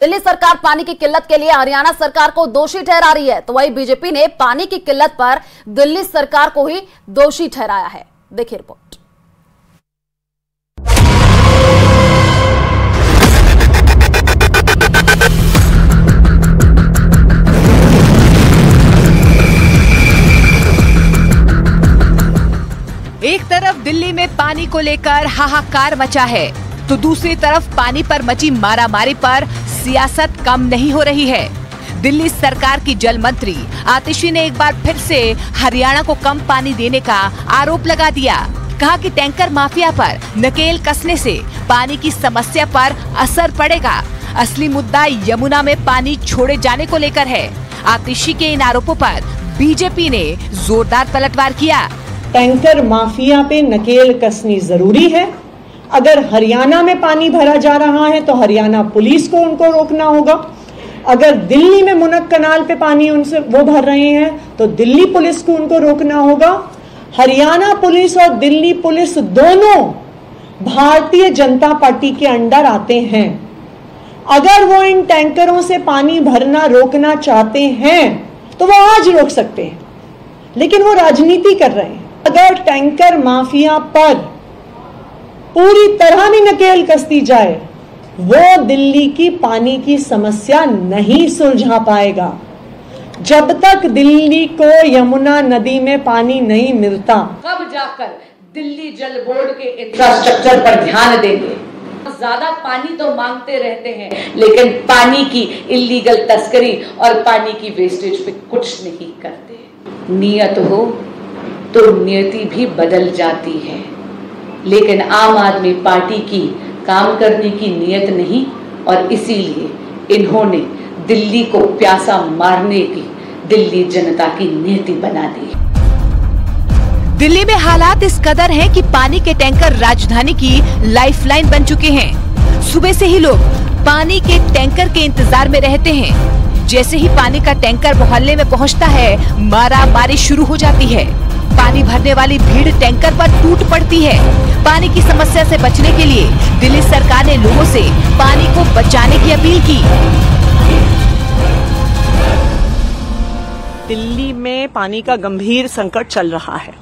दिल्ली सरकार पानी की किल्लत के लिए हरियाणा सरकार को दोषी ठहरा रही है, तो वहीं बीजेपी ने पानी की किल्लत पर दिल्ली सरकार को ही दोषी ठहराया है। देखिए रिपोर्ट। एक तरफ दिल्ली में पानी को लेकर हाहाकार मचा है, तो दूसरी तरफ पानी पर मची मारामारी पर सियासत कम नहीं हो रही है। दिल्ली सरकार की जल मंत्री आतिशी ने एक बार फिर से हरियाणा को कम पानी देने का आरोप लगा दिया। कहा कि टैंकर माफिया पर नकेल कसने से पानी की समस्या पर असर पड़ेगा। असली मुद्दा यमुना में पानी छोड़े जाने को लेकर है। आतिशी के इन आरोपों पर बीजेपी ने जोरदार पलटवार किया। टैंकर माफिया पे नकेल कसनी जरूरी है। अगर हरियाणा में पानी भरा जा रहा है तो हरियाणा पुलिस को उनको रोकना होगा। अगर दिल्ली में मुनक कनाल पे पानी उनसे वो भर रहे हैं तो दिल्ली पुलिस को उनको रोकना होगा। हरियाणा पुलिस और दिल्ली पुलिस दोनों भारतीय जनता पार्टी के अंडर आते हैं। अगर वो इन टैंकरों से पानी भरना रोकना चाहते हैं तो वो आज रोक सकते हैं, लेकिन वो राजनीति कर रहे हैं। अगर टैंकर माफिया पर पूरी तरह भी नकेल कस दी जाए, वो दिल्ली की पानी की समस्या नहीं सुलझा पाएगा। जब तक दिल्ली को यमुना नदी में पानी नहीं मिलता, कब जाकर दिल्ली जल बोर्ड के इंफ्रास्ट्रक्चर पर ध्यान देंगे। ज्यादा पानी तो मांगते रहते हैं, लेकिन पानी की इल्लीगल तस्करी और पानी की वेस्टेज पे कुछ नहीं करते। नियत हो तो नियति भी बदल जाती है, लेकिन आम आदमी पार्टी की काम करने की नियत नहीं, और इसीलिए इन्होंने दिल्ली को प्यासा मारने की दिल्ली जनता की नीति बना दी। दिल्ली में हालात इस कदर हैं कि पानी के टैंकर राजधानी की लाइफलाइन बन चुके हैं। सुबह से ही लोग पानी के टैंकर के इंतजार में रहते हैं। जैसे ही पानी का टैंकर मोहल्ले में पहुंचता है, मारा मारी शुरू हो जाती है। पानी भरने वाली भीड़ टैंकर पर टूट पड़ती है। पानी की समस्या से बचने के लिए दिल्ली सरकार ने लोगों से पानी को बचाने की अपील की। दिल्ली में पानी का गंभीर संकट चल रहा है।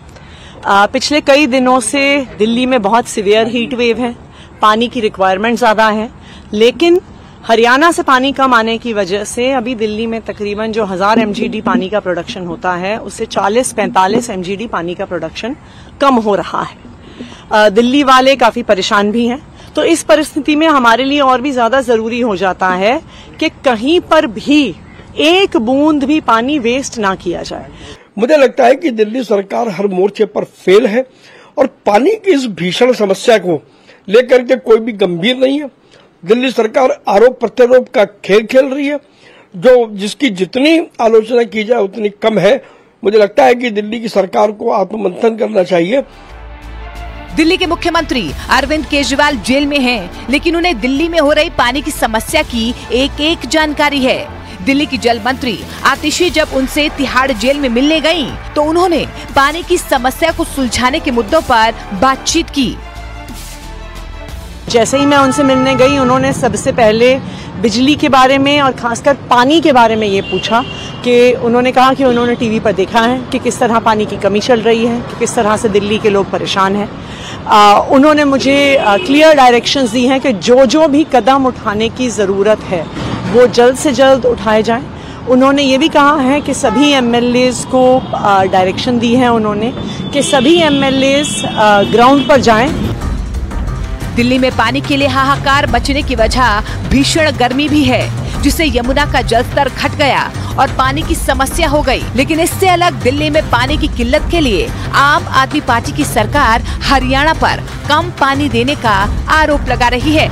पिछले कई दिनों से दिल्ली में बहुत सीवियर हीट वेव है, पानी की रिक्वायरमेंट ज्यादा है, लेकिन हरियाणा से पानी कम आने की वजह से अभी दिल्ली में तकरीबन जो 1000 MGD पानी का प्रोडक्शन होता है, उससे 40-45 MGD पानी का प्रोडक्शन कम हो रहा है। दिल्ली वाले काफी परेशान भी हैं। तो इस परिस्थिति में हमारे लिए और भी ज्यादा जरूरी हो जाता है कि कहीं पर भी एक बूंद भी पानी वेस्ट ना किया जाए। मुझे लगता है कि दिल्ली सरकार हर मोर्चे पर फेल है और पानी की इस भीषण समस्या को लेकर के कोई भी गंभीर नहीं है। दिल्ली सरकार आरोप प्रत्यारोप का खेल खेल रही है, जो जिसकी जितनी आलोचना की जाए उतनी कम है। मुझे लगता है कि दिल्ली की सरकार को आत्ममंथन करना चाहिए। दिल्ली के मुख्यमंत्री अरविंद केजरीवाल जेल में हैं, लेकिन उन्हें दिल्ली में हो रही पानी की समस्या की एक जानकारी है। दिल्ली की जल मंत्री आतिशी जब उनसे तिहाड़ जेल में मिलने गईं, तो उन्होंने पानी की समस्या को सुलझाने के मुद्दों पर बातचीत की। जैसे ही मैं उनसे मिलने गई, उन्होंने सबसे पहले बिजली के बारे में और खासकर पानी के बारे में ये पूछा कि उन्होंने कहा कि उन्होंने टीवी पर देखा है कि किस तरह पानी की कमी चल रही है, कि किस तरह से दिल्ली के लोग परेशान हैं। उन्होंने मुझे क्लियर डायरेक्शंस दी हैं कि जो भी कदम उठाने की ज़रूरत है वो जल्द से जल्द उठाए जाएं। उन्होंने ये भी कहा है कि सभी MLAs को डायरेक्शन दी है उन्होंने कि सभी MLAs ग्राउंड पर जाएं। दिल्ली में पानी के लिए हाहाकार मचने की वजह भीषण गर्मी भी है, जिससे यमुना का जलस्तर घट गया और पानी की समस्या हो गई। लेकिन इससे अलग दिल्ली में पानी की किल्लत के लिए आम आदमी पार्टी की सरकार हरियाणा पर कम पानी देने का आरोप लगा रही है।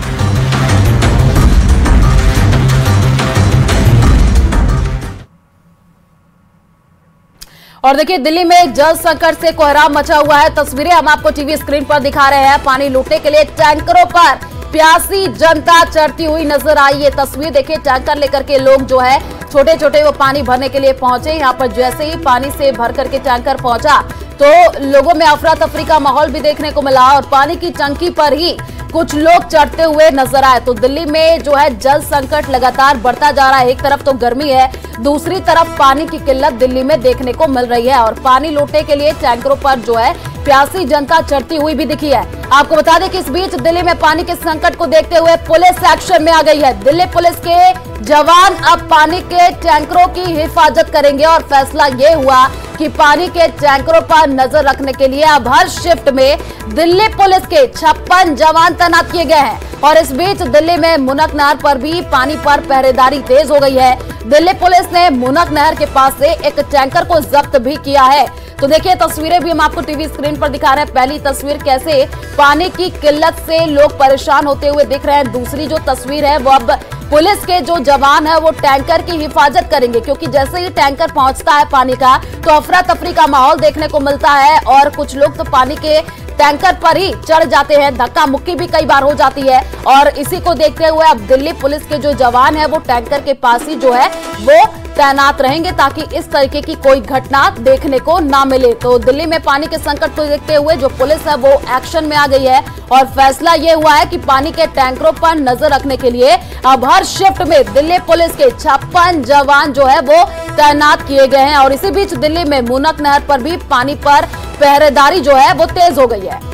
और देखिए, दिल्ली में जल संकट से कोहराम मचा हुआ है। तस्वीरें हम आपको टीवी स्क्रीन पर दिखा रहे हैं। पानी लूटने के लिए टैंकरों पर प्यासी जनता चढ़ती हुई नजर आई। ये तस्वीर देखिए, टैंकर लेकर के लोग जो है छोटे छोटे वो पानी भरने के लिए पहुंचे। यहाँ पर जैसे ही पानी से भर करके टैंकर पहुंचा, तो लोगों में अफरा तफरी का माहौल भी देखने को मिला और पानी की टंकी पर ही कुछ लोग चढ़ते हुए नजर आए। तो दिल्ली में जो है जल संकट लगातार बढ़ता जा रहा है। एक तरफ तो गर्मी है, दूसरी तरफ पानी की किल्लत दिल्ली में देखने को मिल रही है और पानी लूटने के लिए टैंकरों पर जो है प्यासी जनता चढ़ती हुई भी दिखी है। आपको बता दें कि इस बीच दिल्ली में पानी के संकट को देखते हुए पुलिस एक्शन में आ गई है। दिल्ली पुलिस के जवान अब पानी के टैंकरों की हिफाजत करेंगे और फैसला ये हुआ कि पानी के टैंकरों पर नजर रखने के लिए अब हर शिफ्ट में दिल्ली पुलिस के 56 जवान तैनात किए गए हैं। और इस बीच दिल्ली में मुनक नहर पर भी पानी पर पहरेदारी तेज हो गई है। दिल्ली पुलिस ने मुनक नहर के पास से एक टैंकर को जब्त भी किया है। तो देखिए तस्वीरें भी हम आपको टीवी स्क्रीन पर दिखा रहे हैं। पहली तस्वीर कैसे पानी की किल्लत से लोग परेशान होते हुए दिख रहे हैं। दूसरी जो तस्वीर है वो अब पुलिस के जो जवान है वो टैंकर की हिफाजत करेंगे, क्योंकि जैसे ही टैंकर पहुंचता है पानी का तो अफरा तफरी का माहौल देखने को मिलता है और कुछ लोग तो पानी के टैंकर पर ही चढ़ जाते हैं। धक्का मुक्की भी कई बार हो जाती है और इसी को देखते हुए अब दिल्ली पुलिस के जो जवान है वो टैंकर के पास ही जो है वो तैनात रहेंगे ताकि इस तरीके की कोई घटना देखने को ना मिले। तो दिल्ली में पानी के संकट को देखते हुए जो पुलिस है वो एक्शन में आ गई है और फैसला ये हुआ है कि पानी के टैंकरों पर नजर रखने के लिए अब हर शिफ्ट में दिल्ली पुलिस के 56 जवान जो है वो तैनात किए गए हैं। और इसी बीच दिल्ली में मुनक नहर पर भी पानी पर पहरेदारी जो है वो तेज हो गई है।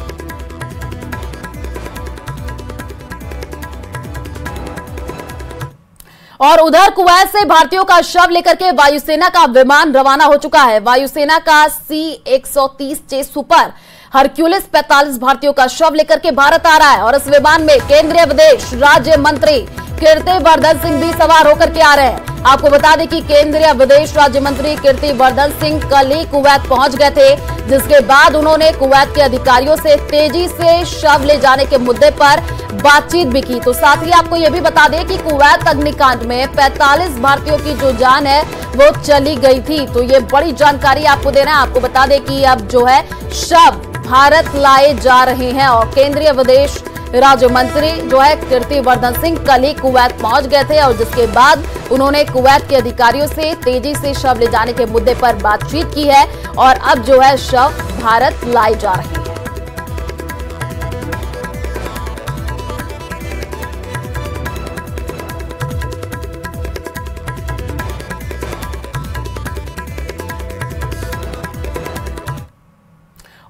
और उधर कुवैत से भारतीयों का शव लेकर के वायुसेना का विमान रवाना हो चुका है। वायुसेना का C-130 सुपर हरक्यूलिस 45 भारतीयों का शव लेकर के भारत आ रहा है और इस विमान में केंद्रीय विदेश राज्य मंत्री कीर्तिवर्धन सिंह भी सवार होकर के आ रहे हैं। आपको बता दें कि केंद्रीय विदेश राज्य मंत्री कीर्तिवर्धन सिंह कल ही कुवैत पहुंच गए थे, जिसके बाद उन्होंने कुवैत के अधिकारियों से तेजी से शव ले जाने के मुद्दे पर बातचीत भी की। तो साथ ही आपको यह भी बता दें कि कुवैत अग्निकांड में 45 भारतीयों की जो जान है वो चली गई थी। तो ये बड़ी जानकारी आपको दे रहे हैं। आपको बता दें कि अब जो है शव भारत लाए जा रहे हैं और केंद्रीय विदेश राज्य मंत्री जो है कीर्तिवर्धन सिंह कल ही कुवैत पहुंच गए थे और जिसके बाद उन्होंने कुवैत के अधिकारियों से तेजी से शव ले जाने के मुद्दे पर बातचीत की है और अब जो है शव भारत लाए जा रहे हैं।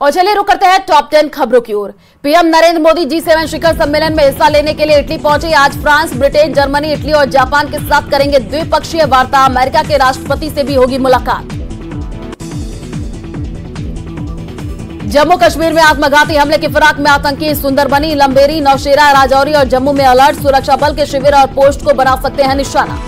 और चलिए रुक करते हैं टॉप 10 खबरों की ओर। पीएम नरेंद्र मोदी G7 शिखर सम्मेलन में हिस्सा लेने के लिए इटली पहुंचे। आज फ्रांस, ब्रिटेन, जर्मनी, इटली और जापान के साथ करेंगे द्विपक्षीय वार्ता। अमेरिका के राष्ट्रपति से भी होगी मुलाकात। जम्मू कश्मीर में आत्मघाती हमले की फिराक में आतंकी सुंदरबनी, लंबेरी, नौशेरा, राजौरी और जम्मू में अलर्ट। सुरक्षा बल के शिविर और पोस्ट को बना सकते हैं निशाना।